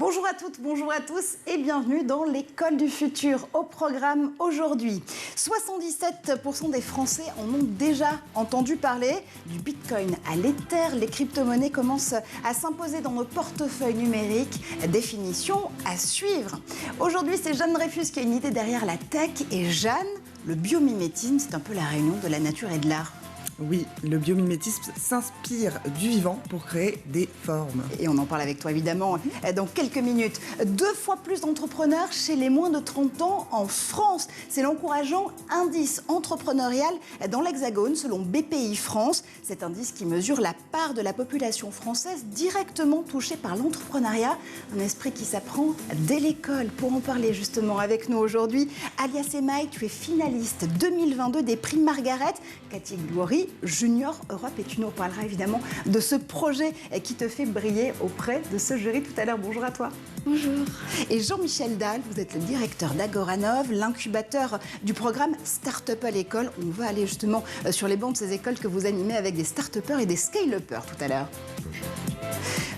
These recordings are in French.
Bonjour à toutes, bonjour à tous et bienvenue dans l'école du futur. Au programme aujourd'hui, 77% des Français en ont déjà entendu parler. Du Bitcoin à l'Ether, les crypto-monnaies commencent à s'imposer dans nos portefeuilles numériques. Définition à suivre. Aujourd'hui, c'est Jeanne Dreyfus qui a une idée derrière la tech. Et Jeanne, le biomimétisme, c'est un peu la réunion de la nature et de l'art. Oui, le biomimétisme s'inspire du vivant pour créer des formes. Et on en parle avec toi évidemment dans quelques minutes. 2 fois plus d'entrepreneurs chez les moins de 30 ans en France. C'est l'encourageant indice entrepreneurial dans l'Hexagone selon BPI France. Cet indice qui mesure la part de la population française directement touchée par l'entrepreneuriat. Un esprit qui s'apprend dès l'école. Pour en parler justement avec nous aujourd'hui, Alias Emaille, tu es finaliste 2022 des prix Margaret. Catégorie Junior Europe, et tu nous parleras évidemment de ce projet qui te fait briller auprès de ce jury tout à l'heure. Bonjour à toi. Bonjour. Et Jean-Michel Dalle, vous êtes le directeur d'Agoranov, l'incubateur du programme Start-up à l'école. On va aller justement sur les bancs de ces écoles que vous animez avec des start-upers et des scale-upers tout à l'heure.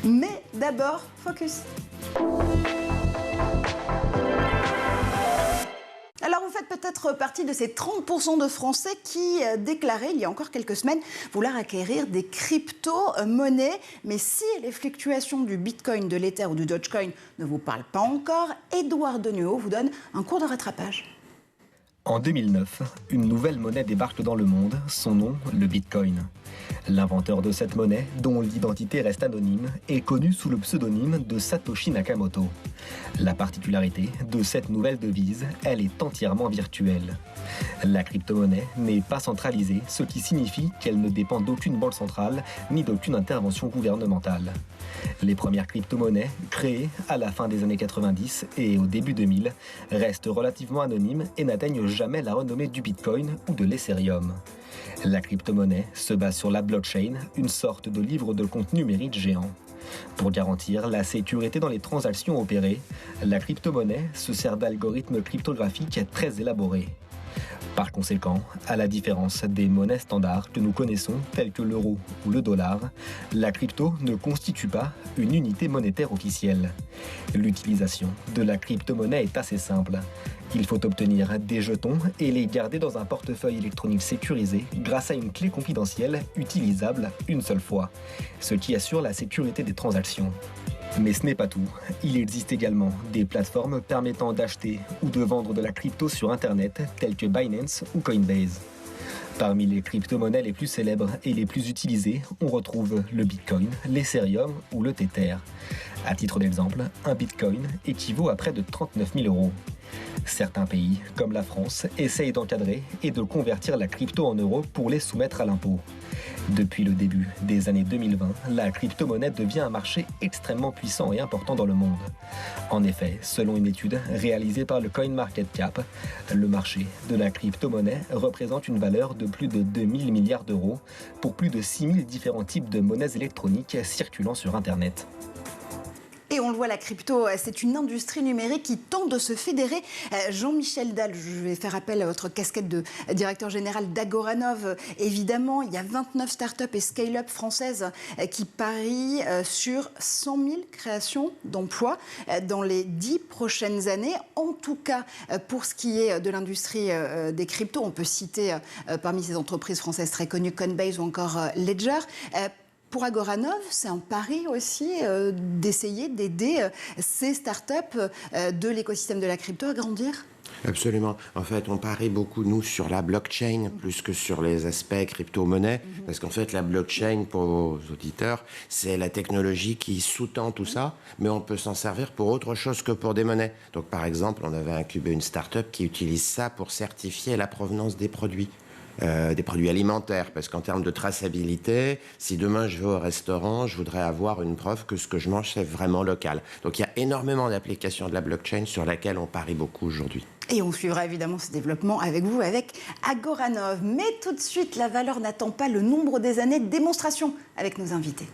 Mais d'abord, focus. Alors vous faites peut-être partie de ces 30% de Français qui déclaraient il y a encore quelques semaines vouloir acquérir des crypto-monnaies. Mais si les fluctuations du Bitcoin, de l'Ether ou du Dogecoin ne vous parlent pas encore, Édouard Denuau vous donne un cours de rattrapage. En 2009, une nouvelle monnaie débarque dans le monde, son nom, le Bitcoin. L'inventeur de cette monnaie, dont l'identité reste anonyme, est connu sous le pseudonyme de Satoshi Nakamoto. La particularité de cette nouvelle devise, elle est entièrement virtuelle. La crypto-monnaie n'est pas centralisée, ce qui signifie qu'elle ne dépend d'aucune banque centrale ni d'aucune intervention gouvernementale. Les premières crypto-monnaies, créées à la fin des années 90 et au début 2000, restent relativement anonymes et n'atteignent jamais la renommée du Bitcoin ou de l'Ethereum. La crypto-monnaie se base sur la blockchain, une sorte de livre de compte numérique géant. Pour garantir la sécurité dans les transactions opérées, la crypto-monnaie se sert d'algorithmes cryptographiques très élaborés. Par conséquent, à la différence des monnaies standards que nous connaissons, telles que l'euro ou le dollar, la crypto ne constitue pas une unité monétaire officielle. L'utilisation de la crypto-monnaie est assez simple. Il faut obtenir des jetons et les garder dans un portefeuille électronique sécurisé grâce à une clé confidentielle utilisable une seule fois, ce qui assure la sécurité des transactions. Mais ce n'est pas tout. Il existe également des plateformes permettant d'acheter ou de vendre de la crypto sur Internet, telles que Binance ou Coinbase. Parmi les crypto-monnaies les plus célèbres et les plus utilisées, on retrouve le Bitcoin, l'Ethereum ou le Tether. À titre d'exemple, un Bitcoin équivaut à près de 39 000 €. Certains pays, comme la France, essayent d'encadrer et de convertir la crypto en euros pour les soumettre à l'impôt. Depuis le début des années 2020, la crypto-monnaie devient un marché extrêmement puissant et important dans le monde. En effet, selon une étude réalisée par le CoinMarketCap, le marché de la crypto-monnaie représente une valeur de plus de 2 000 milliards d'euros pour plus de 6 000 différents types de monnaies électroniques circulant sur Internet. Et on le voit, la crypto, c'est une industrie numérique qui tente de se fédérer. Jean-Michel Dalle, je vais faire appel à votre casquette de directeur général d'Agoranov. Évidemment, il y a 29 startups et scale-up françaises qui parient sur 100 000 créations d'emplois dans les 10 prochaines années. En tout cas, pour ce qui est de l'industrie des cryptos, on peut citer parmi ces entreprises françaises très connues Coinbase ou encore Ledger. Pour Agoranov, c'est un pari aussi d'essayer d'aider ces startups de l'écosystème de la crypto à grandir. Absolument. En fait, on parie beaucoup, nous, sur la blockchain, plus que sur les aspects crypto-monnaie. Parce qu'en fait, la blockchain, pour vos auditeurs, c'est la technologie qui sous-tend tout ça, mais on peut s'en servir pour autre chose que pour des monnaies. Donc, par exemple, on avait incubé une start-up qui utilise ça pour certifier la provenance des produits alimentaires, parce qu'en termes de traçabilité, si demain je vais au restaurant, je voudrais avoir une preuve que ce que je mange c'est vraiment local. Donc il y a énormément d'applications de la blockchain sur laquelle on parie beaucoup aujourd'hui. Et on suivra évidemment ce développement avec vous, avec Agoranov. Mais tout de suite, la valeur n'attend pas le nombre des années de démonstration avec nos invités.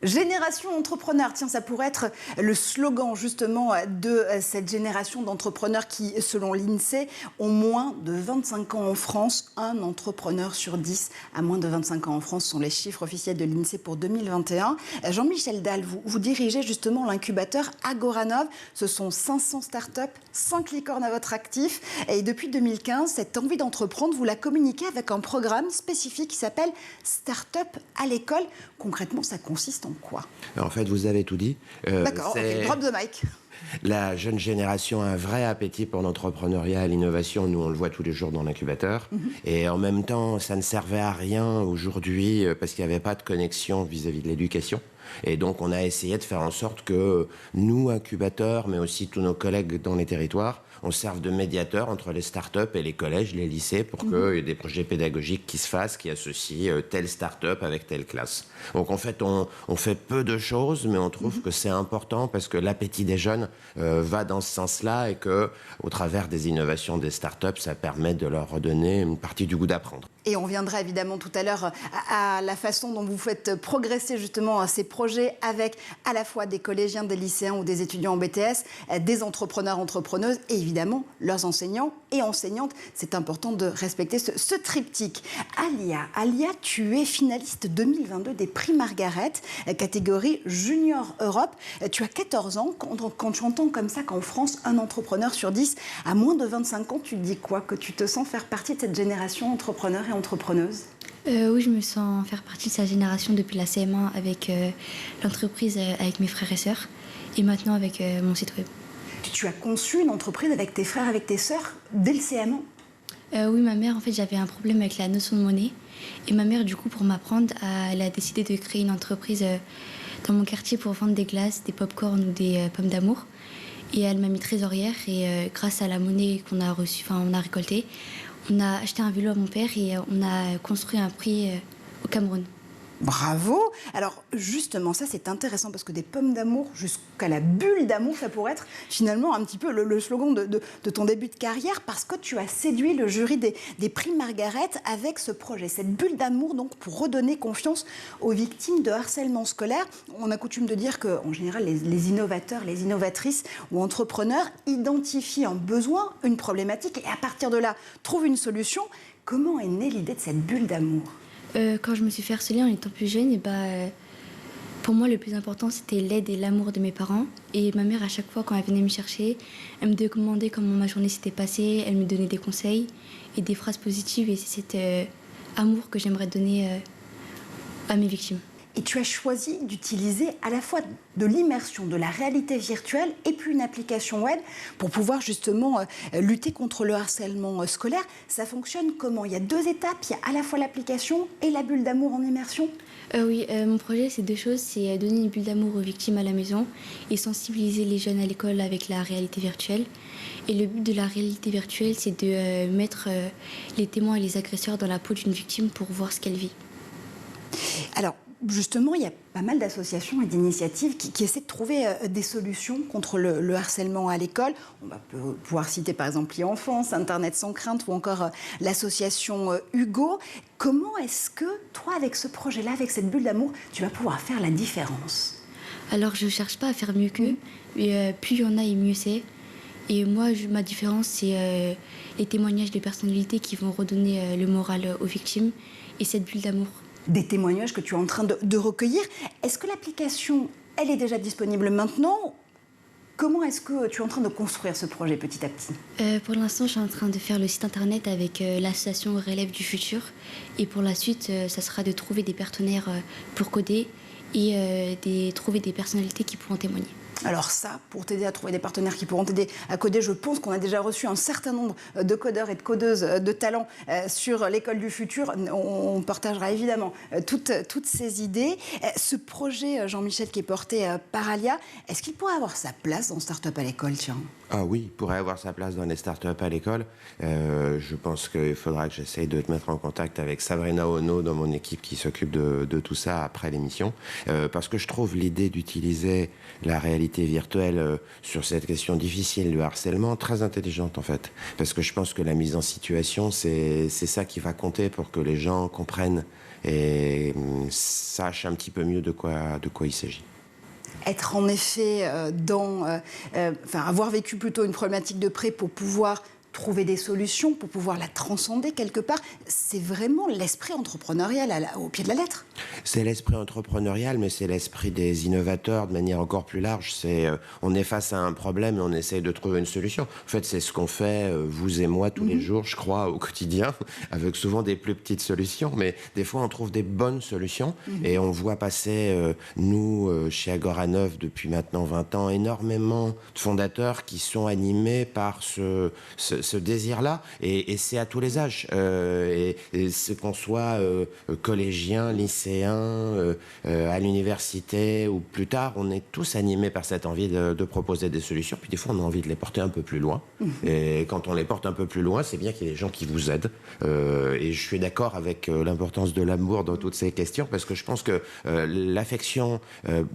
Génération entrepreneur, tiens, ça pourrait être le slogan justement de cette génération d'entrepreneurs qui, selon l'INSEE, ont moins de 25 ans en France. Un entrepreneur sur 10 a moins de 25 ans en France, sont les chiffres officiels de l'INSEE pour 2021. Jean-Michel Dalle, vous dirigez justement l'incubateur Agoranov. Ce sont 500 startups, 5 licornes à votre actif. Et depuis 2015, cette envie d'entreprendre, vous la communiquez avec un programme spécifique qui s'appelle Startup à l'école. Concrètement, ça consiste en quoi? En fait, vous avez tout dit. D'accord, okay. Drop the mic. La jeune génération a un vrai appétit pour l'entrepreneuriat et l'innovation. Nous, on le voit tous les jours dans l'incubateur. Et en même temps, ça ne servait à rien aujourd'hui parce qu'il n'y avait pas de connexion vis-à-vis de l'éducation. Et donc, on a essayé de faire en sorte que nous, incubateurs, mais aussi tous nos collègues dans les territoires, on serve de médiateur entre les startups et les collèges, les lycées, pour qu'il y ait des projets pédagogiques qui se fassent, qui associent telle startup avec telle classe. Donc en fait, on fait peu de choses, mais on trouve que c'est important parce que l'appétit des jeunes va dans ce sens-là et que, au travers des innovations des startups, ça permet de leur redonner une partie du goût d'apprendre. Et on viendra évidemment tout à l'heure à la façon dont vous faites progresser justement ces projets avec à la fois des collégiens, des lycéens ou des étudiants en BTS, des entrepreneurs, entrepreneuses et évidemment leurs enseignants et enseignantes. C'est important de respecter ce triptyque. Alia, tu es finaliste 2022 des prix Margaret, catégorie Junior Europe. Tu as 14 ans. Quand tu entends comme ça qu'en France, un entrepreneur sur 10 a moins de 25 ans, tu te dis quoi? Que tu te sens faire partie de cette génération entrepreneur et entrepreneuse? Oui, je me sens faire partie de sa génération depuis la CM1 avec l'entreprise, avec mes frères et sœurs, et maintenant avec mon site web. Tu as conçu une entreprise avec tes frères, avec tes sœurs, dès le CM1? Oui, ma mère, en fait, j'avais un problème avec la notion de monnaie. Et ma mère, du coup, pour m'apprendre, elle a décidé de créer une entreprise dans mon quartier pour vendre des glaces, des pop-corn ou des pommes d'amour. Et elle m'a mis trésorière et grâce à la monnaie qu'on a reçue, on a récoltée, on a acheté un vélo à mon père et on a construit un prix au Cameroun. Bravo! Alors justement, ça c'est intéressant parce que des pommes d'amour jusqu'à la bulle d'amour, ça pourrait être finalement un petit peu le slogan de ton début de carrière parce que tu as séduit le jury des prix Margaret avec ce projet, cette bulle d'amour donc pour redonner confiance aux victimes de harcèlement scolaire. On a coutume de dire qu'en général, les innovateurs, les innovatrices ou entrepreneurs identifient un besoin, une problématique et à partir de là, trouvent une solution. Comment est née l'idée de cette bulle d'amour ? Quand je me suis fait harceler en étant plus jeune, pour moi, le plus important, c'était l'aide et l'amour de mes parents. Et ma mère, à chaque fois, quand elle venait me chercher, elle me demandait comment ma journée s'était passée, elle me donnait des conseils et des phrases positives. Et c'est cet amour que j'aimerais donner à mes victimes. Et tu as choisi d'utiliser à la fois de l'immersion, de la réalité virtuelle et puis une application web pour pouvoir justement lutter contre le harcèlement scolaire. Ça fonctionne comment? Il y a 2 étapes, il y a à la fois l'application et la bulle d'amour en immersion? Oui, mon projet, c'est 2 choses. C'est donner une bulle d'amour aux victimes à la maison et sensibiliser les jeunes à l'école avec la réalité virtuelle. Et le but de la réalité virtuelle, c'est de mettre les témoins et les agresseurs dans la peau d'une victime pour voir ce qu'elle vit. Alors, justement, il y a pas mal d'associations et d'initiatives qui essaient de trouver des solutions contre le harcèlement à l'école. On va pouvoir citer par exemple e-Enfance, Internet sans crainte ou encore l'association Hugo. Comment est-ce que toi, avec ce projet-là, avec cette bulle d'amour, tu vas pouvoir faire la différence? Alors, je ne cherche pas à faire mieux qu'eux. Plus il y en a et mieux c'est. Et moi, ma différence, c'est les témoignages de personnalités qui vont redonner le moral aux victimes et cette bulle d'amour. Des témoignages que tu es en train de recueillir. Est-ce que l'application, elle est déjà disponible maintenant? Comment est-ce que tu es en train de construire ce projet petit à petit? Pour l'instant, je suis en train de faire le site internet avec l'association Relève du Futur. Et pour la suite, ça sera de trouver des partenaires pour coder et trouver des personnalités qui pourront témoigner. Alors ça, pour t'aider à trouver des partenaires qui pourront t'aider à coder, je pense qu'on a déjà reçu un certain nombre de codeurs et de codeuses de talent sur l'école du futur. On partagera évidemment toutes ces idées. Ce projet, Jean-Michel, qui est porté par Alia, est-ce qu'il pourrait avoir sa place dans Startup à l'école, tiens? Ah oui, il pourrait avoir sa place dans les startups à l'école. Je pense qu'il faudra que j'essaye de te mettre en contact avec Sabrina Ono dans mon équipe qui s'occupe de tout ça après l'émission. Parce que je trouve l'idée d'utiliser la réalité réalité virtuelle sur cette question difficile du harcèlement, très intelligente en fait. Parce que je pense que la mise en situation, c'est ça qui va compter pour que les gens comprennent et sachent un petit peu mieux de quoi il s'agit. Être en effet avoir vécu plutôt une problématique de près pour pouvoir trouver des solutions, pour pouvoir la transcender quelque part, c'est vraiment l'esprit entrepreneurial au pied de la lettre. C'est l'esprit entrepreneurial, mais c'est l'esprit des innovateurs de manière encore plus large. On est face à un problème et on essaye de trouver une solution. En fait, c'est ce qu'on fait, vous et moi, tous les jours, je crois, au quotidien, avec souvent des plus petites solutions, mais des fois, on trouve des bonnes solutions et on voit passer, nous, chez Agoranov, depuis maintenant 20 ans, énormément de fondateurs qui sont animés par ce désir-là, et c'est à tous les âges. Et c'est qu'on soit collégien, lycéen, à l'université ou plus tard, on est tous animés par cette envie de proposer des solutions. Puis des fois, on a envie de les porter un peu plus loin. Et quand on les porte un peu plus loin, c'est bien qu'il y ait des gens qui vous aident. Et je suis d'accord avec l'importance de l'amour dans toutes ces questions, parce que je pense que l'affection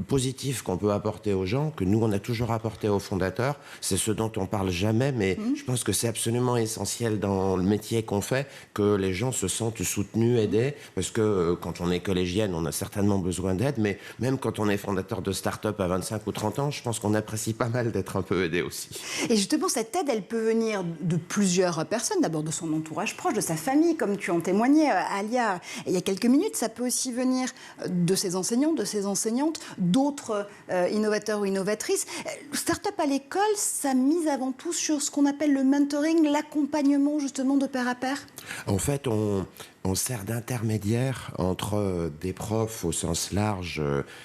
positive qu'on peut apporter aux gens, que nous, on a toujours apporté aux fondateurs, c'est ce dont on parle jamais, mais je pense que c'est absolument essentiel dans le métier qu'on fait, que les gens se sentent soutenus, aidés, parce que quand on est collégienne, on a certainement besoin d'aide, mais même quand on est fondateur de start-up à 25 ou 30 ans, je pense qu'on apprécie pas mal d'être un peu aidé aussi. Et justement, cette aide, elle peut venir de plusieurs personnes, d'abord de son entourage proche, de sa famille, comme tu en témoignais, Alia, il y a quelques minutes. Ça peut aussi venir de ses enseignants, de ses enseignantes, d'autres innovateurs ou innovatrices. Start-up à l'école, ça mise avant tout sur ce qu'on appelle le mentoring, l'accompagnement justement de pair à pair. En fait, on sert d'intermédiaire entre des profs au sens large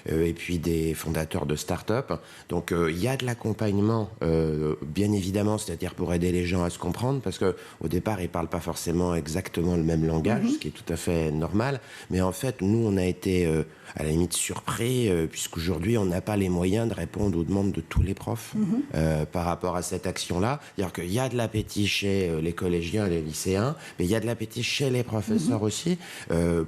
et puis des fondateurs de start-up. Donc, il y a de l'accompagnement, bien évidemment, c'est-à-dire pour aider les gens à se comprendre, parce qu'au départ, ils ne parlent pas forcément exactement le même langage, ce qui est tout à fait normal. Mais en fait, nous, on a été à la limite surpris, puisqu'aujourd'hui, on n'a pas les moyens de répondre aux demandes de tous les profs par rapport à cette action-là. C'est-à-dire qu'il y a de l'appétit chez les collégiens et les lycéens, mais il y a de l'appétit chez les professeurs aussi,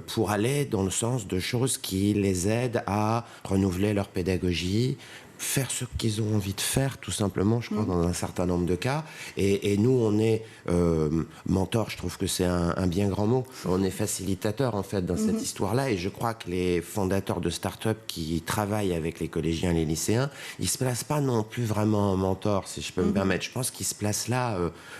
pour aller dans le sens de choses qui les aident à renouveler leur pédagogie, faire ce qu'ils ont envie de faire, tout simplement, je crois, dans un certain nombre de cas. Et nous, on est mentor, je trouve que c'est un bien grand mot. On est facilitateur, en fait, dans cette histoire-là. Et je crois que les fondateurs de start-up qui travaillent avec les collégiens et les lycéens, ils se placent pas non plus vraiment en mentor, si je peux me permettre. Je pense qu'ils se placent là,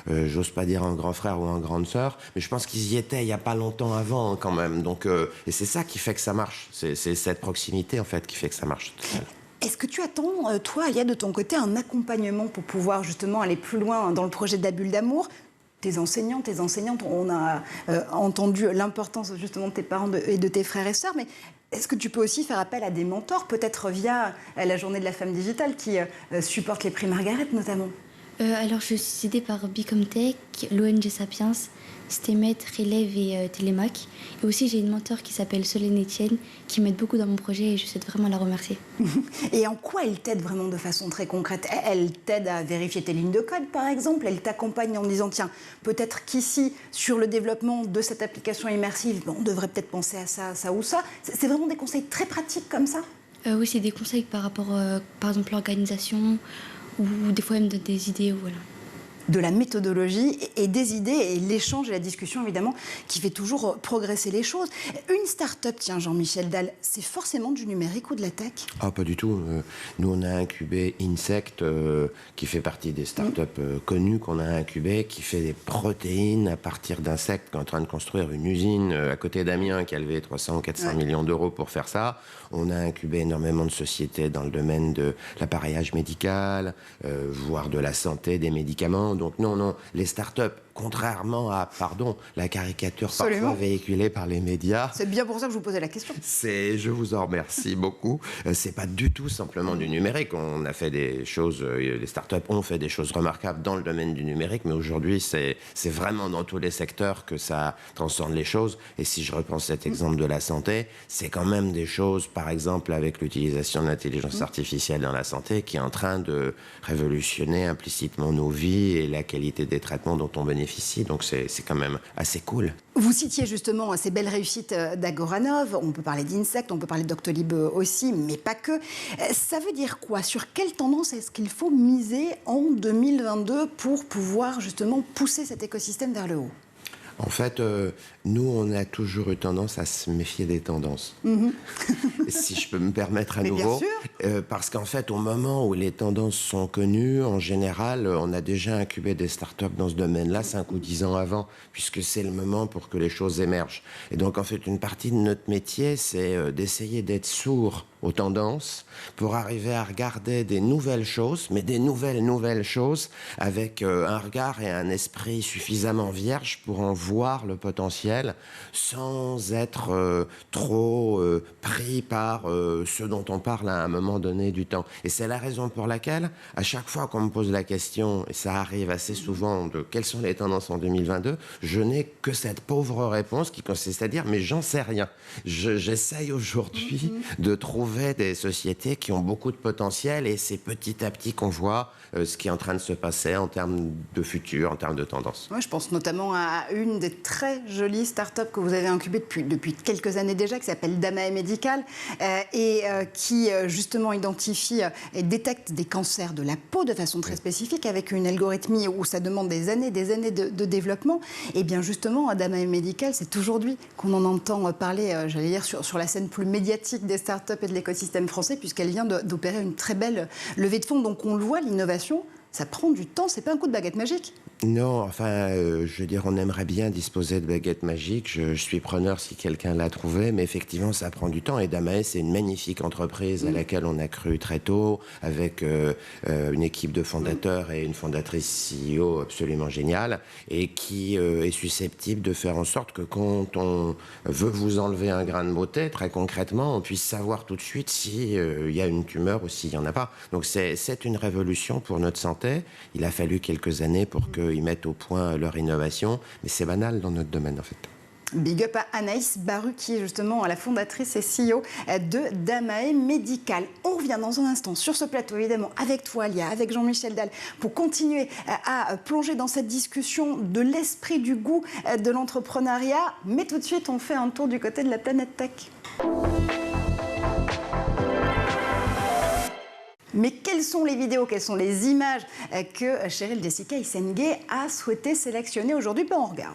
j'ose pas dire un grand frère ou une grande sœur, mais je pense qu'ils y étaient il y a pas longtemps avant, hein, quand même. Donc, et c'est ça qui fait que ça marche. C'est cette proximité, en fait, qui fait que ça marche. Est-ce que tu attends, toi, Alia, de ton côté, un accompagnement pour pouvoir justement aller plus loin dans le projet de la bulle d'amour ? Tes enseignants, tes enseignantes, on a entendu l'importance justement de tes parents et de tes frères et sœurs, mais est-ce que tu peux aussi faire appel à des mentors, peut-être via la journée de la femme digitale qui supporte les prix Margaret notamment ? Alors, je suis aidée par Bicomtech, l'ONG Sapiens, Stemet, Relève et Télémac. Et aussi, j'ai une mentor qui s'appelle Solène Etienne, qui m'aide beaucoup dans mon projet et je souhaite vraiment la remercier. Et en quoi elle t'aide vraiment de façon très concrète ? Elle t'aide à vérifier tes lignes de code, par exemple. Elle t'accompagne en disant, tiens, peut-être qu'ici, sur le développement de cette application immersive, on devrait peut-être penser à ça, ça ou ça. C'est vraiment des conseils très pratiques comme ça ? Oui, c'est des conseils par rapport, par exemple, à l'organisation, ou des fois elle me donne des idées, voilà. De la méthodologie et des idées et l'échange et la discussion, évidemment, qui fait toujours progresser les choses. Une start-up, tiens, Jean-Michel Dalle, c'est forcément du numérique ou de la tech ? Ah, pas du tout. Nous, on a incubé Insect, qui fait partie des start-up connues qu'on a incubées, qui fait des protéines à partir d'insectes, qui est en train de construire une usine à côté d'Amiens, qui a levé 300 ou 400 millions d'euros pour faire ça. On a incubé énormément de sociétés dans le domaine de l'appareillage médical, voire de la santé, des médicaments. Donc non, les start-up, contrairement à, la caricature parfois véhiculée par les médias. C'est bien pour ça que je vous posais la question. Je vous en remercie beaucoup. C'est pas du tout simplement du numérique. On a fait des choses, les startups ont fait des choses remarquables dans le domaine du numérique, mais aujourd'hui, c'est vraiment dans tous les secteurs que ça transcende les choses. Et si je reprends cet exemple de la santé, c'est quand même des choses, par exemple, avec l'utilisation de l'intelligence artificielle dans la santé, qui est en train de révolutionner implicitement nos vies et la qualité des traitements dont on bénéficie bénéficient. Donc c'est quand même assez cool. Vous citiez justement ces belles réussites d'Agoranov, on peut parler d'Insect, on peut parler de Doctolib aussi, mais pas que. Ça veut dire quoi? Sur quelle tendance est-ce qu'il faut miser en 2022 pour pouvoir justement pousser cet écosystème vers le haut? En fait, nous, on a toujours eu tendance à se méfier des tendances. Si je peux me permettre à nouveau. Parce qu'en fait, au moment où les tendances sont connues, en général, on a déjà incubé des startups dans ce domaine-là 5 ou 10 ans avant, puisque c'est le moment pour que les choses émergent. Et donc, en fait, une partie de notre métier, c'est d'essayer d'être sourd aux tendances pour arriver à regarder des nouvelles choses, mais des nouvelles choses avec un regard et un esprit suffisamment vierge pour en voir le potentiel sans être trop pris par ce dont on parle à un moment donné du temps. Et c'est la raison pour laquelle, à chaque fois qu'on me pose la question, et ça arrive assez souvent, de quelles sont les tendances en 2022, je n'ai que cette pauvre réponse qui consiste à dire, mais j'en sais rien. J'essaye aujourd'hui de trouver des sociétés qui ont beaucoup de potentiel et c'est petit à petit qu'on voit ce qui est en train de se passer en termes de futur, en termes de tendance. Ouais, je pense notamment à une des très jolies startups que vous avez incubées depuis quelques années déjà, qui s'appelle Damae Medical et qui justement identifie et détecte des cancers de la peau de façon très spécifique avec une algorithmie où ça demande des années de développement. Et bien justement, à Damae Medical, c'est aujourd'hui qu'on en entend parler, j'allais dire, sur la scène plus médiatique des startups et de l'écosystème français, puisqu'elle vient d'opérer une très belle levée de fonds. Donc on le voit, l'innovation, ça prend du temps, c'est pas un coup de baguette magique. Non, enfin, je veux dire, on aimerait bien disposer de baguettes magiques. Je suis preneur si quelqu'un l'a trouvé, mais effectivement, ça prend du temps. Et Damae, c'est une magnifique entreprise à laquelle on a cru très tôt, avec une équipe de fondateurs et une fondatrice CEO absolument géniale, et qui est susceptible de faire en sorte que quand on veut vous enlever un grain de beauté, très concrètement, on puisse savoir tout de suite s'il y a une tumeur ou s'il n'y en a pas. Donc c'est une révolution pour notre santé. Il a fallu quelques années pour qu'ils mettent au point leur innovation, mais c'est banal dans notre domaine en fait. Big up à Anaïs Baru, qui est justement la fondatrice et CEO de Damae Medical. On revient dans un instant sur ce plateau, évidemment, avec toi, Lia, avec Jean-Michel Dalle, pour continuer à plonger dans cette discussion de l'esprit du goût de l'entrepreneuriat. Mais tout de suite, on fait un tour du côté de la planète tech. Mais quelles sont les vidéos, quelles sont les images que Cheryl Jessica Isengé a souhaité sélectionner aujourd'hui? On regarde.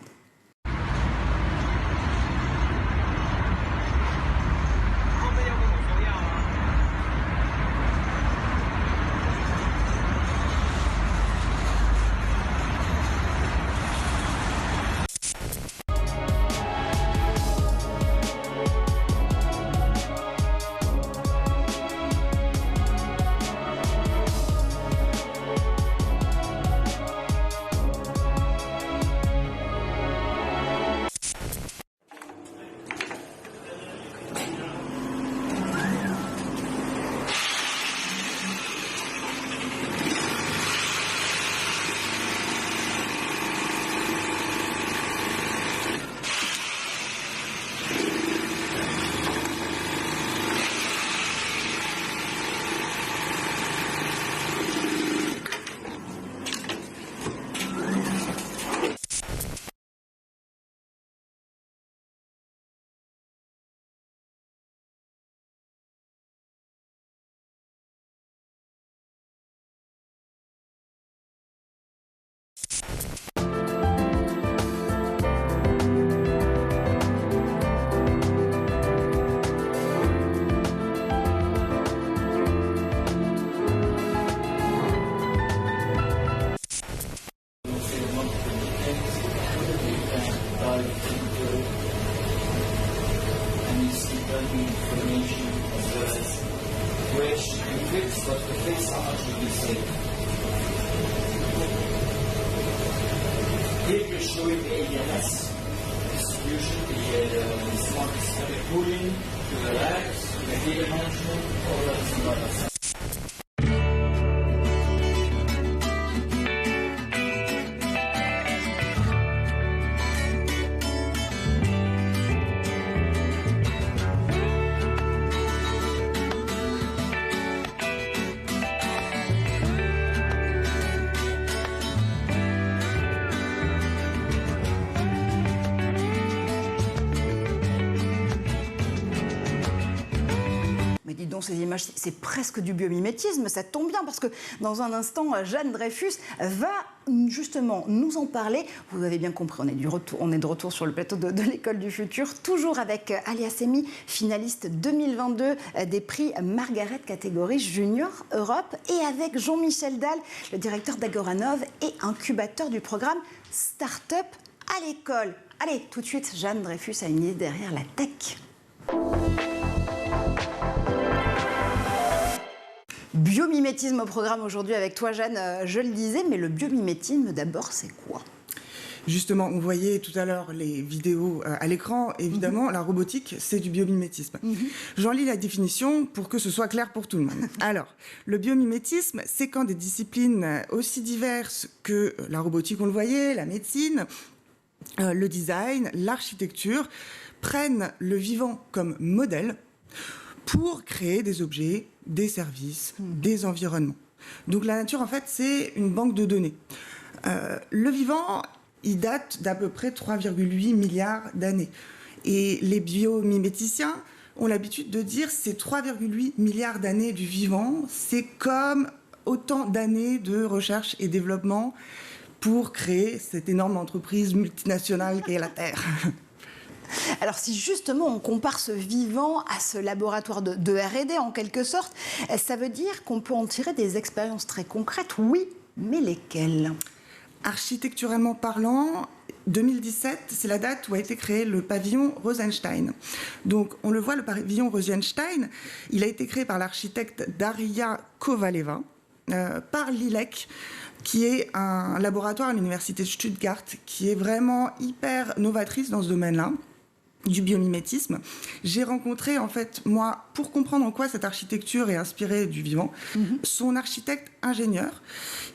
Here you're showing the ADMS distribution, the smart systemic cooling, the labs, the data management, all that is about that. selon ces images, c'est presque du biomimétisme. Ça tombe bien parce que dans un instant, Jeanne Dreyfus va justement nous en parler. Vous avez bien compris, on est de retour sur le plateau de l'École du Futur, toujours avec Alia Semi, finaliste 2022 des prix Margaret catégorie Junior Europe, et avec Jean-Michel Dalle, le directeur d'Agoranov et incubateur du programme Start-up à l'école. Allez, tout de suite, Jeanne Dreyfus a une idée derrière la tech. Biomimétisme au programme aujourd'hui avec toi, Jeanne, je le disais, mais le biomimétisme d'abord, c'est quoi ? Justement, on voyait tout à l'heure les vidéos à l'écran. Évidemment, la robotique, c'est du biomimétisme. J'en lis la définition pour que ce soit clair pour tout le monde. Alors, le biomimétisme, c'est quand des disciplines aussi diverses que la robotique, on le voyait, la médecine, le design, l'architecture, prennent le vivant comme modèle pour créer des objets, des services, des environnements. Donc la nature, en fait, c'est une banque de données. Le vivant, il date d'à peu près 3,8 milliards d'années. Et les biomiméticiens ont l'habitude de dire ces 3,8 milliards d'années du vivant, c'est comme autant d'années de recherche et développement pour créer cette énorme entreprise multinationale qu'est la Terre. Alors si justement on compare ce vivant à ce laboratoire de R&D en quelque sorte, ça veut dire qu'on peut en tirer des expériences très concrètes, oui, mais lesquelles ? Architecturalement parlant, 2017, c'est la date où a été créé le pavillon Rosenstein. Donc on le voit, le pavillon Rosenstein, il a été créé par l'architecte Daria Kovaleva, par l'ILEC, qui est un laboratoire à l'université de Stuttgart, qui est vraiment hyper novatrice dans ce domaine-là, du biomimétisme. J'ai rencontré, en fait, moi, pour comprendre en quoi cette architecture est inspirée du vivant, son architecte ingénieur,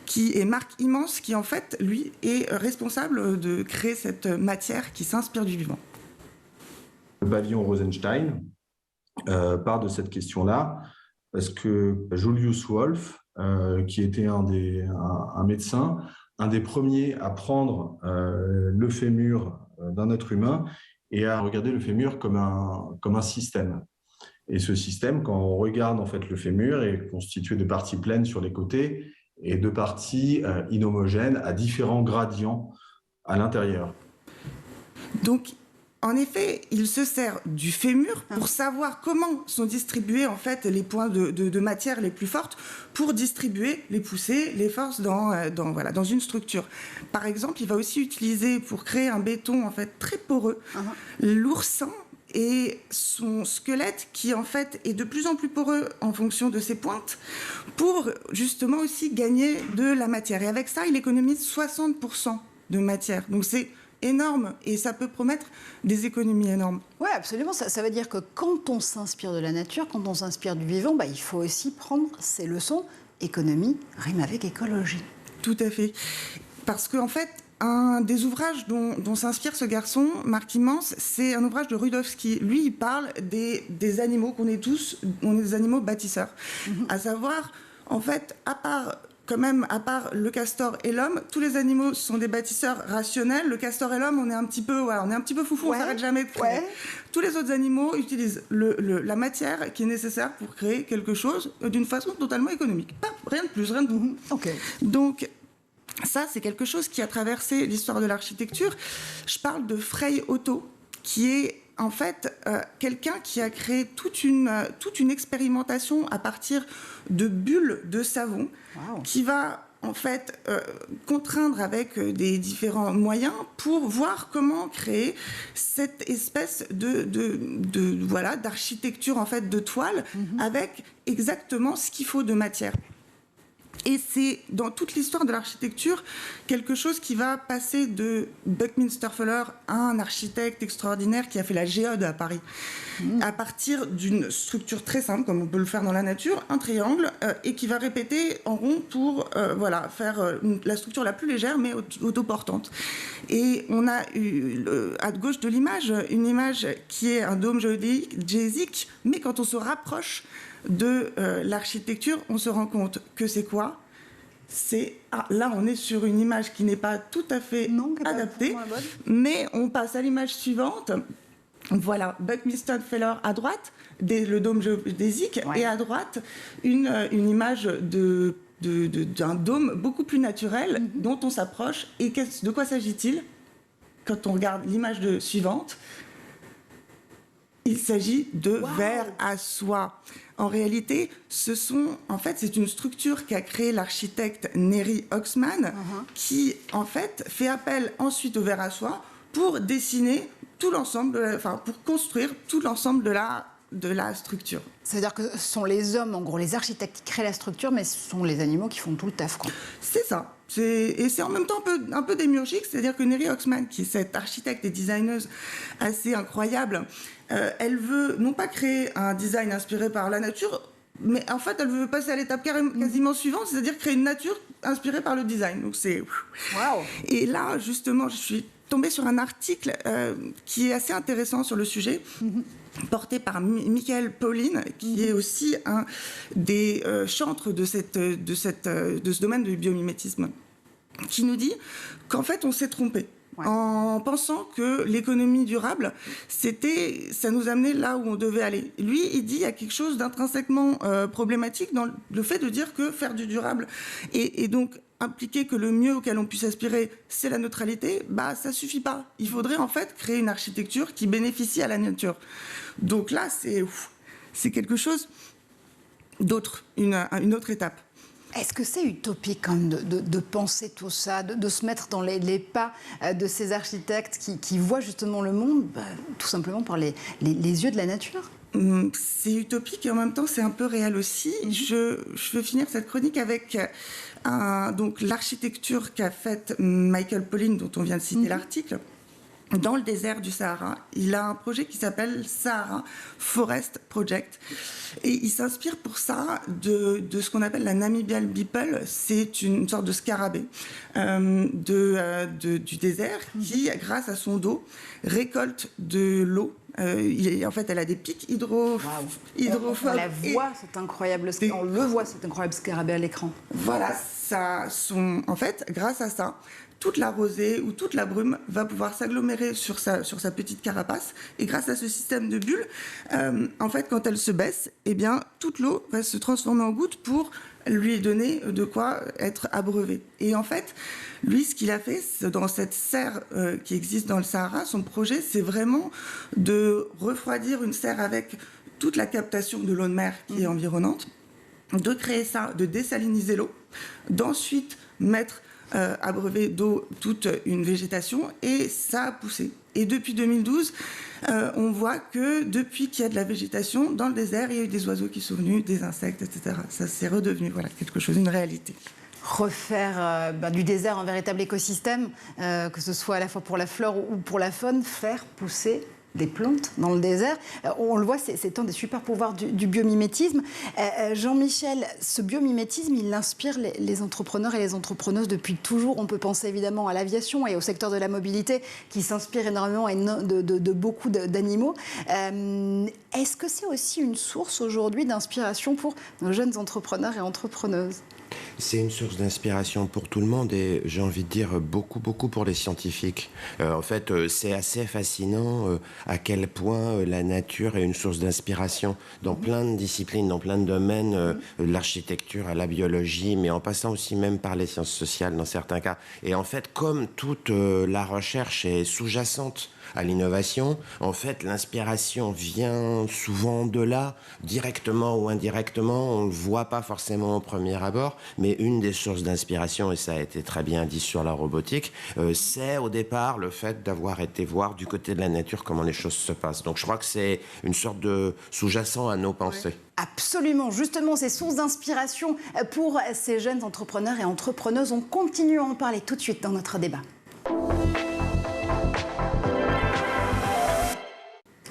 qui est Marc Immense, qui, en fait, lui, est responsable de créer cette matière qui s'inspire du vivant. Le pavillon Rosenstein part de cette question-là, parce que Julius Wolf, qui était un médecin, un des premiers à prendre le fémur d'un être humain et à regarder le fémur comme un système. Et ce système, quand on regarde en fait le fémur, est constitué de parties pleines sur les côtés et de parties inhomogènes à différents gradients à l'intérieur. Donc, en effet, il se sert du fémur pour savoir comment sont distribués en fait les points de matière les plus fortes pour distribuer les poussées, les forces dans une structure. Par exemple, il va aussi utiliser pour créer un béton en fait très poreux l'oursin et son squelette qui en fait est de plus en plus poreux en fonction de ses pointes pour justement aussi gagner de la matière. Et avec ça, il économise 60% de matière. Donc c'est énorme et ça peut promettre des économies énormes. Oui, absolument. Ça veut dire que quand on s'inspire de la nature, quand on s'inspire du vivant, il faut aussi prendre ces leçons. Économie rime avec écologie. Tout à fait. Parce qu'en fait, un des ouvrages dont s'inspire ce garçon, Marc Immense, c'est un ouvrage de Rudowski. Lui, il parle des animaux qu'on est tous, on est des animaux bâtisseurs. À savoir, en fait, à part le castor et l'homme, tous les animaux sont des bâtisseurs rationnels. Le castor et l'homme, on est un petit peu foufou, on s'arrête jamais de traîner. Tous les autres animaux utilisent la matière qui est nécessaire pour créer quelque chose d'une façon totalement économique. Rien de plus, rien de moins. Donc, ça, c'est quelque chose qui a traversé l'histoire de l'architecture. Je parle de Frei Otto, qui est en fait quelqu'un qui a créé toute une expérimentation à partir de bulles de savon qui va en fait contraindre avec des différents moyens pour voir comment créer cette espèce d'architecture en fait de toile avec exactement ce qu'il faut de matière. Et c'est, dans toute l'histoire de l'architecture, quelque chose qui va passer de Buckminster Fuller à un architecte extraordinaire qui a fait la géode à Paris, à partir d'une structure très simple, comme on peut le faire dans la nature, un triangle, et qui va répéter en rond pour faire la structure la plus légère, mais autoportante. Et on a eu, à gauche de l'image, une image qui est un dôme géodésique, mais quand on se rapproche de l'architecture, on se rend compte que c'est quoi ? Là, on est sur une image qui n'est pas tout à fait adaptée, mais on passe à l'image suivante. Voilà, Buckminster Fuller à droite, le dôme géodésique, et à droite, une image d'un dôme beaucoup plus naturel dont on s'approche. Et de quoi s'agit-il? Quand on regarde l'image suivante, il s'agit de verre à soie. En réalité, c'est une structure qu'a créée l'architecte Neri Oxman, qui en fait fait appel ensuite au verre à soie pour dessiner tout l'ensemble, pour construire tout l'ensemble de la structure. C'est-à-dire que ce sont les hommes, en gros, les architectes qui créent la structure, mais ce sont les animaux qui font tout le taf, quoi. C'est ça. Et c'est en même temps un peu démiurgique, c'est-à-dire que Neri Oxman, qui est cette architecte et designeuse assez incroyable, elle veut non pas créer un design inspiré par la nature, mais en fait, elle veut passer à l'étape quasiment suivante, c'est-à-dire créer une nature inspirée par le design. Donc c'est... Wow. Et là, justement, je suis tombée sur un article qui est assez intéressant sur le sujet, porté par Michael Pauline, qui est aussi un des chantres de ce domaine du biomimétisme, qui nous dit qu'en fait, on s'est trompé. Ouais. En pensant que l'économie durable, ça nous amenait là où on devait aller. Lui, il dit qu'il y a quelque chose d'intrinsèquement problématique dans le fait de dire que faire du durable et donc impliquer que le mieux auquel on puisse aspirer, c'est la neutralité, ça suffit pas. Il faudrait en fait créer une architecture qui bénéficie à la nature. Donc là, c'est quelque chose d'autre, une autre étape. Est-ce que c'est utopique quand même de penser tout ça, de se mettre dans les pas de ces architectes qui voient justement le monde tout simplement par les yeux de la nature? C'est utopique et en même temps c'est un peu réel aussi. Je veux finir cette chronique avec donc l'architecture qu'a faite Michael Pauline, dont on vient de citer l'article. Dans le désert du Sahara, il a un projet qui s'appelle Sahara Forest Project. Et il s'inspire pour ça de ce qu'on appelle la Namibian Beeple. C'est une sorte de scarabée du désert qui, grâce à son dos, récolte de l'eau. En fait, elle a des pics hydrophobes. On la voit, cet incroyable scarabée à l'écran. Voilà, en fait, grâce à ça, toute la rosée ou toute la brume va pouvoir s'agglomérer sur sa petite carapace. Et grâce à ce système de bulles, en fait, quand elle se baisse, toute l'eau va se transformer en gouttes pour lui donner de quoi être abreuvé. Et en fait, lui, ce qu'il a fait, dans cette serre qui existe dans le Sahara, son projet, c'est vraiment de refroidir une serre avec toute la captation de l'eau de mer qui est environnante, de créer ça, de désaliniser l'eau, d'ensuite abreuver d'eau toute une végétation, et ça a poussé. Et depuis 2012, on voit que depuis qu'il y a de la végétation, dans le désert, il y a eu des oiseaux qui sont venus, des insectes, etc. Ça s'est redevenu quelque chose, une réalité. Refaire du désert un véritable écosystème, que ce soit à la fois pour la flore ou pour la faune, faire pousser des plantes dans le désert. On le voit, c'est un des super pouvoirs du biomimétisme. Jean-Michel, ce biomimétisme, il inspire les entrepreneurs et les entrepreneuses depuis toujours. On peut penser évidemment à l'aviation et au secteur de la mobilité qui s'inspire énormément de beaucoup d'animaux. Est-ce que c'est aussi une source aujourd'hui d'inspiration pour nos jeunes entrepreneurs et entrepreneuses ? C'est une source d'inspiration pour tout le monde et j'ai envie de dire beaucoup pour les scientifiques. En fait, c'est assez fascinant à quel point la nature est une source d'inspiration dans plein de disciplines, dans plein de domaines, l'architecture, la biologie, mais en passant aussi même par les sciences sociales dans certains cas. Et en fait, comme toute la recherche est sous-jacente à l'innovation, en fait, l'inspiration vient souvent de là, directement ou indirectement. On ne le voit pas forcément au premier abord, mais une des sources d'inspiration, et ça a été très bien dit sur la robotique, c'est au départ le fait d'avoir été voir du côté de la nature comment les choses se passent. Donc je crois que c'est une sorte de sous-jacent à nos pensées. Ouais. Absolument. Justement, ces sources d'inspiration pour ces jeunes entrepreneurs et entrepreneuses, on continue à en parler tout de suite dans notre débat.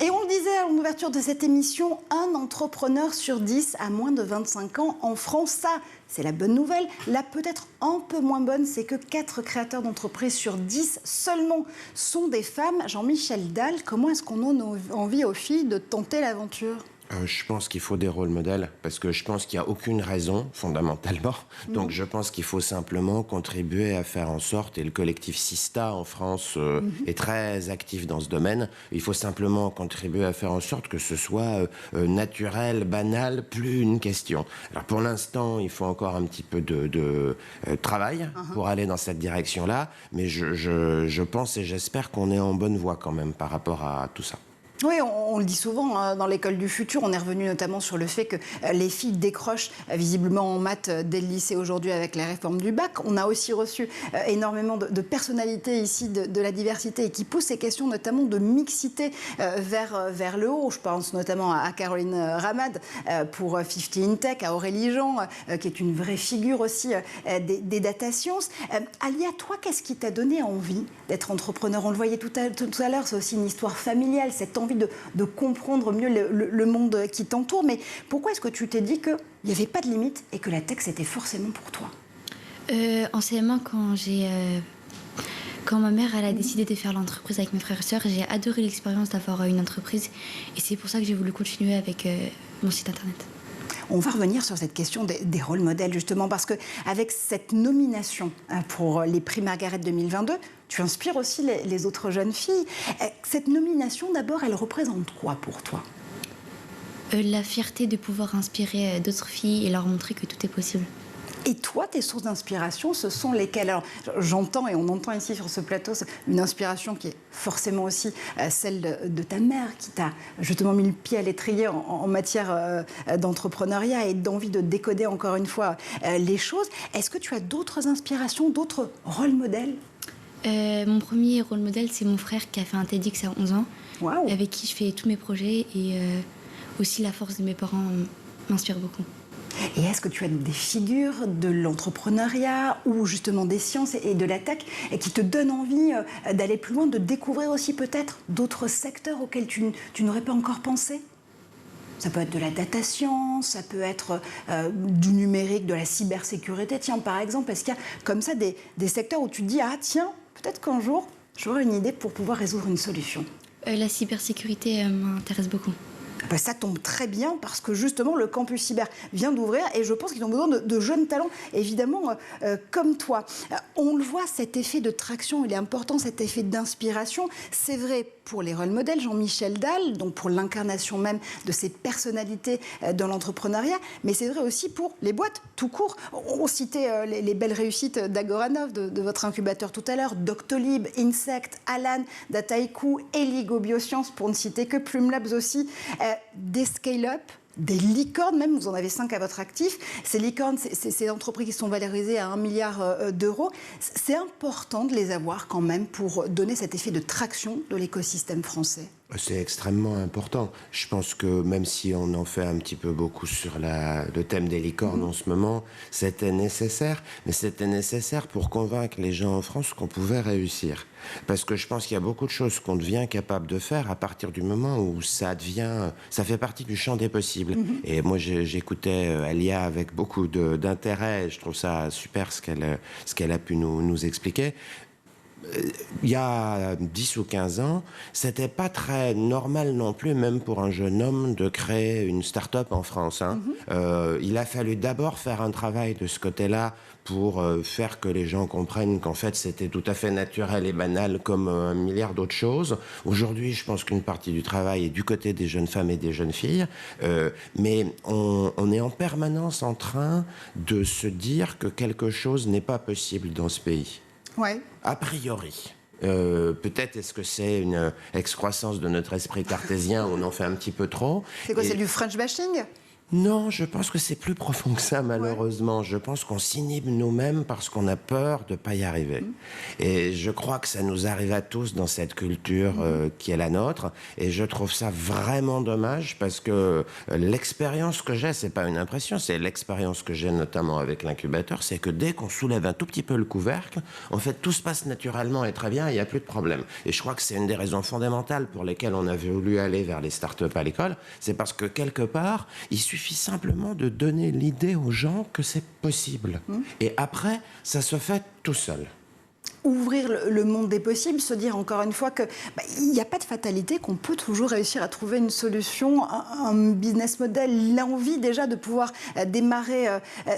Et on le disait à l'ouverture de cette émission, un entrepreneur sur 10 a moins de 25 ans en France. Ça, c'est la bonne nouvelle. La peut-être un peu moins bonne, c'est que 4 créateurs d'entreprises sur 10 seulement sont des femmes. Jean-Michel Dalle, comment est-ce qu'on donne envie aux filles de tenter l'aventure ? Je pense qu'il faut des rôles modèles parce que je pense qu'il n'y a aucune raison, fondamentalement. Donc, je pense qu'il faut simplement contribuer à faire en sorte, et le collectif Sista en France est très actif dans ce domaine, il faut simplement contribuer à faire en sorte que ce soit naturel, banal, plus une question. Alors, pour l'instant, il faut encore un petit peu de travail pour aller dans cette direction-là, mais je pense et j'espère qu'on est en bonne voie quand même par rapport à tout ça. Oui, on le dit souvent, hein, dans l'école du futur, on est revenu notamment sur le fait que les filles décrochent visiblement en maths dès le lycée aujourd'hui avec la réforme du bac. On a aussi reçu énormément de personnalités ici de la diversité et qui poussent ces questions notamment de mixité vers le haut. Je pense notamment à Caroline Ramad pour 50 in Tech, à Aurélie Jean, qui est une vraie figure aussi des data science. Alia, toi, qu'est-ce qui t'a donné envie d'être entrepreneur? On le voyait tout à l'heure, c'est aussi une histoire familiale, cette envie de comprendre mieux le monde qui t'entoure. Mais pourquoi est-ce que tu t'es dit qu'il n'y avait pas de limite et que la tech, c'était forcément pour toi? En CM1, quand ma mère elle a décidé de faire l'entreprise avec mes frères et sœurs, j'ai adoré l'expérience d'avoir une entreprise. Et c'est pour ça que j'ai voulu continuer avec mon site internet. On va revenir sur cette question des rôles modèles, justement, parce qu'avec cette nomination pour les prix Margaret 2022, tu inspires aussi les autres jeunes filles. Cette nomination, d'abord, elle représente quoi pour toi? La fierté de pouvoir inspirer d'autres filles et leur montrer que tout est possible. Et toi, tes sources d'inspiration, ce sont lesquelles? Alors, j'entends et on entend ici sur ce plateau une inspiration qui est forcément aussi celle de ta mère, qui t'a justement mis le pied à l'étrier en matière d'entrepreneuriat et d'envie de décoder encore une fois les choses. Est-ce que tu as d'autres inspirations, d'autres rôles modèles? Mon premier rôle modèle, c'est mon frère qui a fait un TEDx à 11 ans, Wow. avec qui je fais tous mes projets et aussi la force de mes parents m'inspire beaucoup. Et est-ce que tu as des figures de l'entrepreneuriat ou justement des sciences et de la tech et qui te donnent envie d'aller plus loin, de découvrir aussi peut-être d'autres secteurs auxquels tu n'aurais pas encore pensé? Ça peut être de la data science, ça peut être du numérique, de la cybersécurité. Tiens, par exemple, est-ce qu'il y a comme ça des secteurs où tu te dis « Ah tiens, peut-être qu'un jour, j'aurai une idée pour pouvoir résoudre une solution ». La cybersécurité m'intéresse beaucoup. Ben, ça tombe très bien parce que justement le campus cyber vient d'ouvrir et je pense qu'ils ont besoin de jeunes talents, évidemment, comme toi. On le voit, cet effet de traction, il est important, cet effet d'inspiration. C'est vrai pour les rôles modèles, Jean-Michel Dalle, donc pour l'incarnation même de ces personnalités dans l'entrepreneuriat, mais c'est vrai aussi pour les boîtes, tout court. On citait les belles réussites d'Agoranov, de votre incubateur tout à l'heure, Doctolib, Insect, Alan, Dataiku, Eligo Biosciences, pour ne citer que, Plume Labs aussi, des scale-up, des licornes, même, vous en avez 5 à votre actif. Ces licornes, c'est ces entreprises qui sont valorisées à 1 milliard d'euros. C'est important de les avoir quand même pour donner cet effet de traction de l'écosystème français. C'est extrêmement important. Je pense que même si on en fait un petit peu beaucoup sur le thème des licornes en ce moment, c'était nécessaire. Mais c'était nécessaire pour convaincre les gens en France qu'on pouvait réussir. Parce que je pense qu'il y a beaucoup de choses qu'on devient capable de faire à partir du moment où ça fait partie du champ des possibles. Et moi, j'écoutais Alia avec beaucoup d'intérêt. Je trouve ça super ce qu'elle a pu nous expliquer. Il y a 10 ou 15 ans, c'était pas très normal non plus, même pour un jeune homme, de créer une start-up en France. Il a fallu d'abord faire un travail de ce côté-là pour faire que les gens comprennent qu'en fait, c'était tout à fait naturel et banal comme un milliard d'autres choses. Aujourd'hui, je pense qu'une partie du travail est du côté des jeunes femmes et des jeunes filles, mais on est en permanence en train de se dire que quelque chose n'est pas possible dans ce pays. Ouais. A priori. Peut-être est-ce que c'est une excroissance de notre esprit cartésien, on en fait un petit peu trop. C'est quoi, c'est du French bashing? Non, je pense que c'est plus profond que ça, malheureusement. Ouais. Je pense qu'on s'inhibe nous-mêmes parce qu'on a peur de ne pas y arriver. Et je crois que ça nous arrive à tous dans cette culture qui est la nôtre. Et je trouve ça vraiment dommage parce que l'expérience que j'ai, c'est pas une impression, c'est l'expérience que j'ai notamment avec l'incubateur, c'est que dès qu'on soulève un tout petit peu le couvercle, en fait, tout se passe naturellement et très bien, il n'y a plus de problème. Et je crois que c'est une des raisons fondamentales pour lesquelles on a voulu aller vers les startups à l'école, c'est parce que quelque part, il suffit simplement de donner l'idée aux gens que c'est possible. Et après, ça se fait tout seul. ouvrir le monde des possibles, se dire encore une fois qu'il n'y a pas de fatalité, qu'on peut toujours réussir à trouver une solution, un business model, l'envie déjà de pouvoir démarrer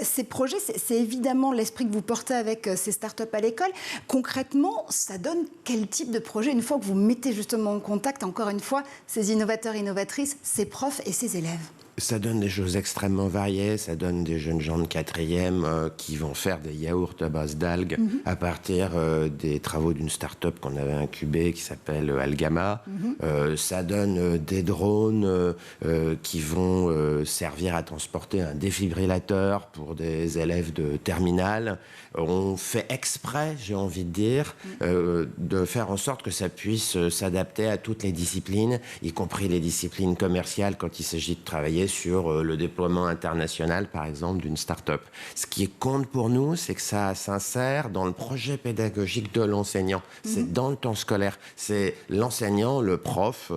ces projets. C'est évidemment l'esprit que vous portez avec ces startups à l'école. Concrètement, ça donne quel type de projet une fois que vous mettez justement en contact, encore une fois, ces innovateurs, innovatrices, ces profs et ces élèves? Ça donne des choses extrêmement variées. Ça donne des jeunes gens de 4e qui vont faire des yaourts à base d'algues à partir des travaux d'une start-up qu'on avait incubée qui s'appelle Algama. Ça donne des drones qui vont servir à transporter un défibrillateur pour des élèves de terminale. On fait exprès, j'ai envie de dire, de faire en sorte que ça puisse s'adapter à toutes les disciplines, y compris les disciplines commerciales quand il s'agit de travailler sur le déploiement international, par exemple, d'une start-up. Ce qui compte pour nous, c'est que ça s'insère dans le projet pédagogique de l'enseignant. C'est dans le temps scolaire. C'est l'enseignant, le prof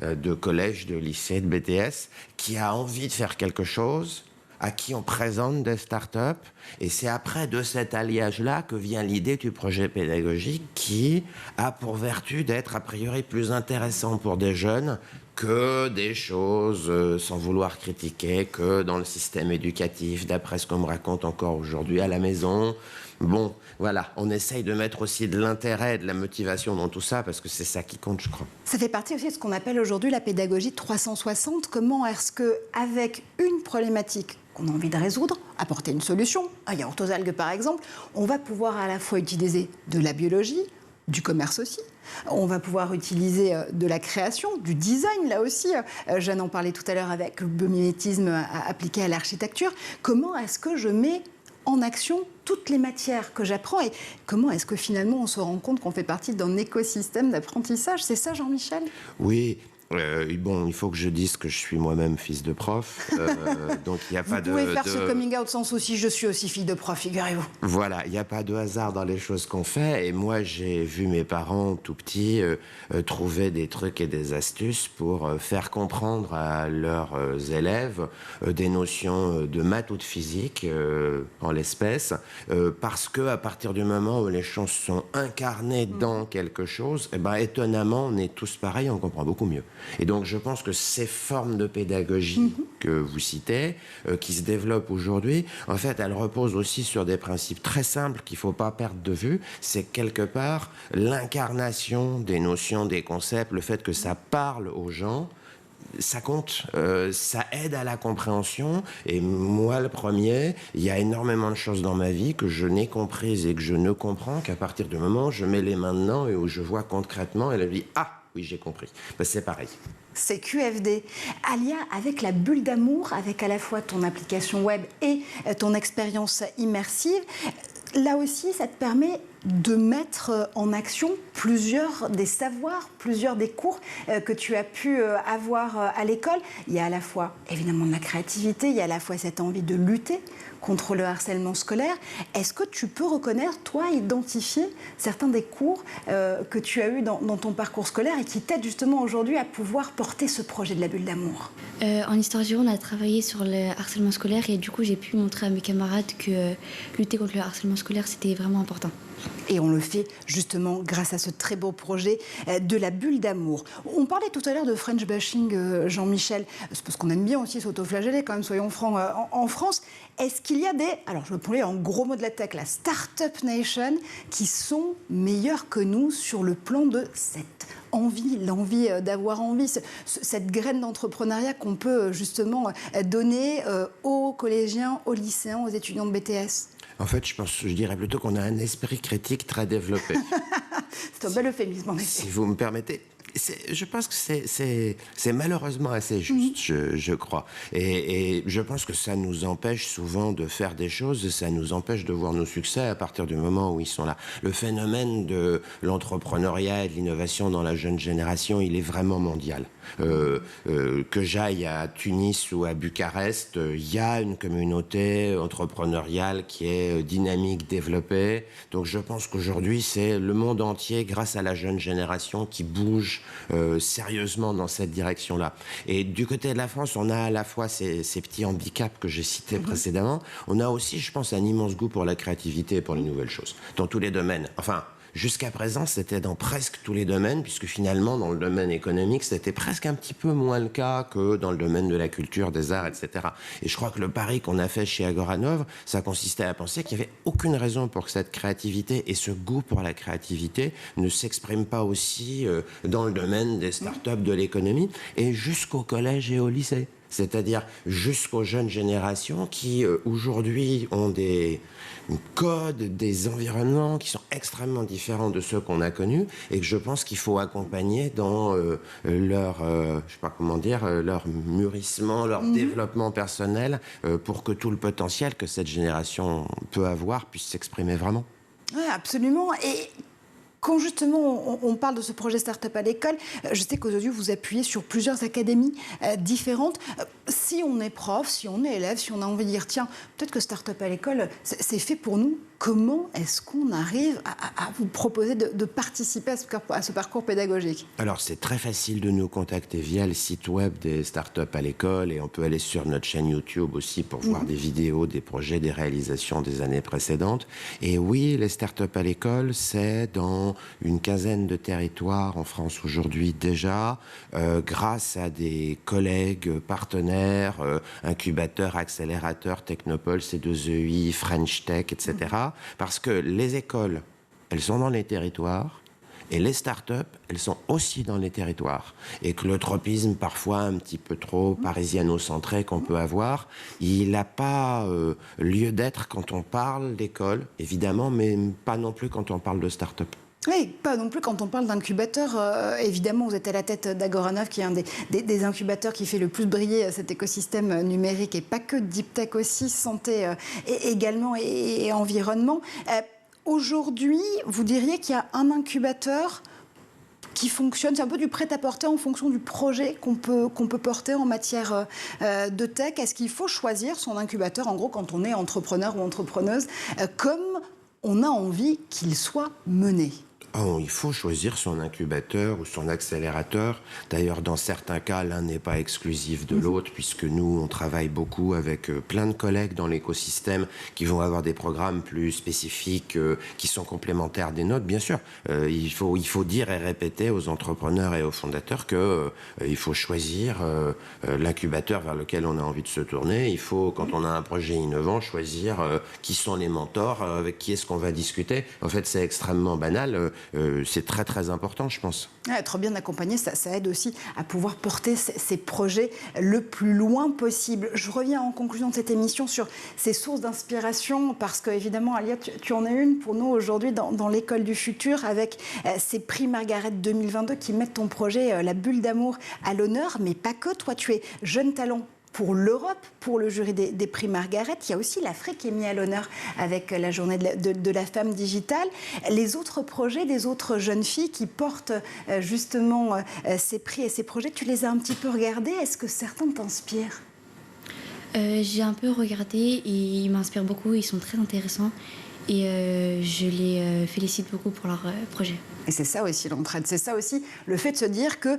de collège, de lycée, de BTS, qui a envie de faire quelque chose, à qui on présente des start-up. Et c'est après de cet alliage-là que vient l'idée du projet pédagogique qui a pour vertu d'être a priori plus intéressant pour des jeunes que des choses, sans vouloir critiquer, que dans le système éducatif, d'après ce qu'on me raconte encore aujourd'hui à la maison. Bon, voilà, on essaye de mettre aussi de l'intérêt, de la motivation dans tout ça, parce que c'est ça qui compte, je crois. Ça fait partie aussi de ce qu'on appelle aujourd'hui la pédagogie 360. Comment est-ce qu'avec une problématique qu'on a envie de résoudre, apporter une solution, un yaourt aux algues par exemple, on va pouvoir à la fois utiliser de la biologie, du commerce aussi. On va pouvoir utiliser de la création, du design, là aussi. Jeanne en parlait tout à l'heure avec le biomimétisme appliqué à l'architecture. Comment est-ce que je mets en action toutes les matières que j'apprends et comment est-ce que finalement on se rend compte qu'on fait partie d'un écosystème d'apprentissage? C'est ça, Jean-Michel? Oui. Bon, il faut que je dise que je suis moi-même fils de prof, donc il n'y a pas de... Vous pouvez faire ce coming out sans souci, je suis aussi fille de prof, figurez-vous. Voilà, il n'y a pas de hasard dans les choses qu'on fait, et moi j'ai vu mes parents tout petits trouver des trucs et des astuces pour faire comprendre à leurs élèves des notions de maths ou de physique, en l'espèce, parce que à partir du moment où les choses sont incarnées dans quelque chose, eh ben, étonnamment, on est tous pareils, on comprend beaucoup mieux. Et donc, je pense que ces formes de pédagogie que vous citez, qui se développent aujourd'hui, en fait, elles reposent aussi sur des principes très simples qu'il ne faut pas perdre de vue. C'est quelque part l'incarnation des notions, des concepts, le fait que ça parle aux gens. Ça compte, ça aide à la compréhension. Et moi, le premier, il y a énormément de choses dans ma vie que je n'ai comprises et que je ne comprends qu'à partir du moment où je mets les mains dedans et où je vois concrètement et je dis « Ah, oui, j'ai compris. » Ben, c'est pareil. C'est QFD. Alia, avec la bulle d'amour, avec à la fois ton application web et ton expérience immersive, là aussi, ça te permet de mettre en action plusieurs des savoirs, plusieurs des cours que tu as pu avoir à l'école. Il y a à la fois, évidemment, de la créativité, il y a à la fois cette envie de lutter contre le harcèlement scolaire. Est-ce que tu peux reconnaître, toi, identifier certains des cours que tu as eus dans ton parcours scolaire et qui t'aident justement aujourd'hui à pouvoir porter ce projet de la bulle d'amour? En Histoire Géo, on a travaillé sur le harcèlement scolaire et du coup, j'ai pu montrer à mes camarades que lutter contre le harcèlement scolaire, c'était vraiment important. Et on le fait justement grâce à ce très beau projet de la bulle d'amour. On parlait tout à l'heure de French bashing, Jean-Michel. C'est parce qu'on aime bien aussi s'autoflageller, quand même, soyons francs, en France. Est-ce qu'il y a des, alors je vais parler en gros mots de la tech, la Startup Nation, qui sont meilleurs que nous sur le plan de cette envie, l'envie d'avoir envie, cette graine d'entrepreneuriat qu'on peut justement donner aux collégiens, aux lycéens, aux étudiants de BTS? En fait, je dirais plutôt qu'on a un esprit critique très développé. C'est un bel euphémisme, en effet. Si vous me permettez. Je pense que c'est malheureusement assez juste, je crois. Et je pense que ça nous empêche souvent de faire des choses, et ça nous empêche de voir nos succès à partir du moment où ils sont là. Le phénomène de l'entrepreneuriat et de l'innovation dans la jeune génération, il est vraiment mondial. Que j'aille à Tunis ou à Bucarest, il y a une communauté entrepreneuriale qui est dynamique, développée. Donc je pense qu'aujourd'hui, c'est le monde entier, grâce à la jeune génération, qui bouge sérieusement dans cette direction-là. Et du côté de la France, on a à la fois ces petits handicaps que j'ai cités précédemment. On a aussi, je pense, un immense goût pour la créativité et pour les nouvelles choses, dans tous les domaines. Enfin, jusqu'à présent, c'était dans presque tous les domaines, puisque finalement, dans le domaine économique, c'était presque un petit peu moins le cas que dans le domaine de la culture, des arts, etc. Et je crois que le pari qu'on a fait chez Agoranov, ça consistait à penser qu'il n'y avait aucune raison pour que cette créativité et ce goût pour la créativité ne s'expriment pas aussi dans le domaine des startups, de l'économie, et jusqu'au collège et au lycée. C'est-à-dire jusqu'aux jeunes générations qui, aujourd'hui, ont des codes, des environnements qui sont extrêmement différents de ceux qu'on a connus et que je pense qu'il faut accompagner dans leur, je sais pas comment dire, leur mûrissement, leur développement personnel pour que tout le potentiel que cette génération peut avoir puisse s'exprimer vraiment. Oui, absolument. Et quand justement on parle de ce projet Start-up à l'école, je sais qu'aujourd'hui vous appuyez sur plusieurs académies différentes. Si on est prof, si on est élève, si on a envie de dire tiens, peut-être que Start-up à l'école, c'est fait pour nous, comment est-ce qu'on arrive à vous proposer de participer à ce parcours pédagogique? Alors c'est très facile de nous contacter via le site web des Start-up à l'école et on peut aller sur notre chaîne YouTube aussi pour voir des vidéos, des projets, des réalisations des années précédentes. Et oui, les Start-up à l'école, c'est dans une quinzaine de territoires en France aujourd'hui déjà, grâce à des collègues partenaires, incubateurs, accélérateurs, Technopole, C2EI, French Tech, etc. Parce que les écoles, elles sont dans les territoires et les start-up, elles sont aussi dans les territoires. Et que le tropisme, parfois un petit peu trop parisiano-centré qu'on peut avoir, il n'a pas lieu d'être quand on parle d'école, évidemment, mais pas non plus quand on parle de start-up. Oui, pas non plus quand on parle d'incubateur. Évidemment, vous êtes à la tête d'Agoranov, qui est un des incubateurs qui fait le plus briller cet écosystème numérique, et pas que Deep Tech aussi, santé également et environnement. Aujourd'hui, vous diriez qu'il y a un incubateur qui fonctionne, c'est un peu du prêt-à-porter en fonction du projet qu'on peut porter en matière de tech. Est-ce qu'il faut choisir son incubateur, en gros, quand on est entrepreneur ou entrepreneuse, comme on a envie qu'il soit mené? Oh, il faut choisir son incubateur ou son accélérateur. D'ailleurs, dans certains cas, l'un n'est pas exclusif de l'autre, puisque nous, on travaille beaucoup avec plein de collègues dans l'écosystème qui vont avoir des programmes plus spécifiques, qui sont complémentaires des nôtres. Bien sûr, il faut dire et répéter aux entrepreneurs et aux fondateurs qu'il faut choisir l'incubateur vers lequel on a envie de se tourner. Il faut, quand on a un projet innovant, choisir qui sont les mentors, avec qui est-ce qu'on va discuter. En fait, c'est extrêmement banal. C'est très très important, je pense. Être bien accompagné, ça aide aussi à pouvoir porter ces projets le plus loin possible. Je reviens en conclusion de cette émission sur ces sources d'inspiration, parce que évidemment, Alia, tu en es une pour nous aujourd'hui dans l'école du futur, avec ces prix Margaret 2022 qui mettent ton projet La Bulle d'amour à l'honneur, mais pas que. Toi, tu es jeune talent pour l'Europe, pour le jury des prix Margaret. Il y a aussi l'Afrique qui est mis à l'honneur avec la journée de la femme digitale. Les autres projets des autres jeunes filles qui portent justement ces prix et ces projets, tu les as un petit peu regardés. Est-ce que certains t'inspirent? J'ai un peu regardé et ils m'inspirent beaucoup, ils sont très intéressants et je les félicite beaucoup pour leur projet. Et c'est ça aussi l'entraide, c'est ça aussi le fait de se dire que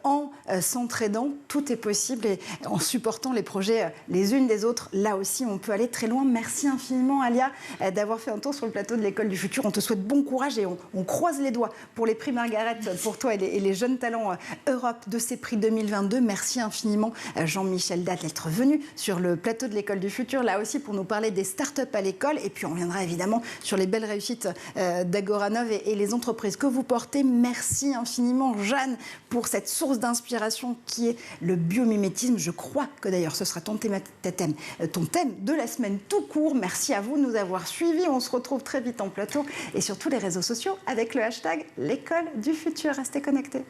en s'entraidant, tout est possible, et en supportant les projets les unes des autres, là aussi on peut aller très loin. Merci infiniment Alia d'avoir fait un tour sur le plateau de l'école du futur. On te souhaite bon courage et on croise les doigts pour les prix Margaret, pour toi et les jeunes talents Europe de ces prix 2022. Merci infiniment Jean-Michel Datte d'être venu sur le plateau de l'école du futur, là aussi pour nous parler des startups à l'école, et puis on reviendra évidemment sur les belles réussites d'Agoranov et les entreprises que vous portez. Merci infiniment Jeanne pour cette source d'inspiration qui est le biomimétisme. Je crois que d'ailleurs ce sera ton thème de la semaine tout court. Merci à vous de nous avoir suivis. On se retrouve très vite en plateau et sur tous les réseaux sociaux avec le hashtag l'école du futur. Restez connectés.